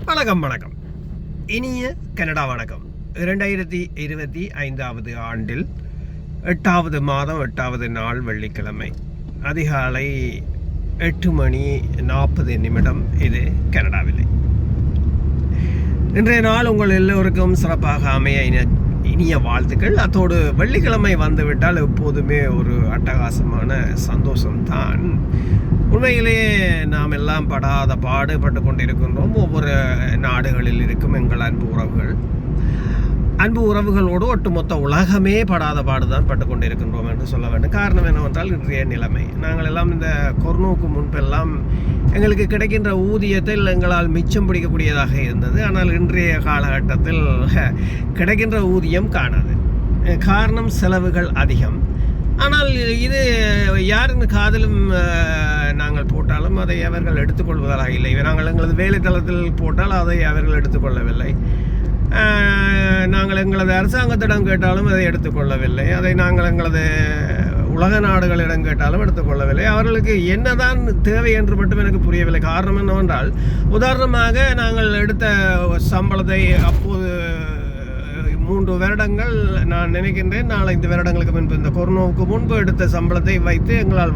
வணக்கம் வணக்கம். இனிய கனடா வணக்கம். 2025 ஆண்டில் 8வது மாதம் 8வது நாள் வெள்ளிக்கிழமை அதிகாலை 8:40 இது கனடாவிலே. இன்றைய நாள் உங்கள் எல்லோருக்கும் சிறப்பாக அமைய இனிய வாழ்த்துக்கள். அத்தோடு வெள்ளிக்கிழமை வந்துவிட்டால் எப்போதுமே ஒரு அட்டகாசமான சந்தோஷம்தான். உண்மையிலேயே நாம் எல்லாம் படாத பாடுபட்டு கொண்டிருக்கின்றோம். ஒவ்வொரு நாடுகளில் இருக்கும் எங்கள் அன்பு உறவுகளோடு ஒட்டுமொத்த உலகமே படாத பாடுதான் பட்டு கொண்டிருக்கின்றோம் என்று சொல்ல வேண்டும். காரணம் என்னவென்றால் இன்றைய நிலைமை. நாங்கள் எல்லாம் இந்த கொரோனாவுக்கு முன்பெல்லாம் எங்களுக்கு கிடைக்கின்ற ஊதியத்தில் எங்களால் மிச்சம் பிடிக்கக்கூடியதாக இருந்தது. ஆனால் இன்றைய காலகட்டத்தில் கிடைக்கின்ற ஊதியம் காணாது. காரணம் செலவுகள் அதிகம். ஆனால் இது யாரின் காதிலும் நாங்கள் போட்டாலும் அதை அவர்கள் எடுத்துக்கொள்வதாக இல்லை. நாங்கள் எங்களது வேலைத்தளத்தில் போட்டால் அதை அவர்கள் எடுத்துக்கொள்ளவில்லை. நாங்கள் எங்களது அரசாங்கத்திடம் கேட்டாலும் அதை எடுத்துக்கொள்ளவில்லை. அதை நாங்கள் எங்களது உலக நாடுகளிடம் கேட்டாலும் எடுத்துக்கொள்ளவில்லை. அவர்களுக்கு என்னதான் தேவை என்று மட்டும் எனக்கு புரியவில்லை. காரணம் என்னவென்றால், உதாரணமாக நாங்கள் எடுத்த சம்பளத்தை அப்போது 3 வருடங்கள் நான் நினைக்கின்றேன், 4-5 வருடங்களுக்கு முன்பு இந்த கொரோனாவுக்கு முன்பு எடுத்த சம்பளத்தை வைத்து எங்களால்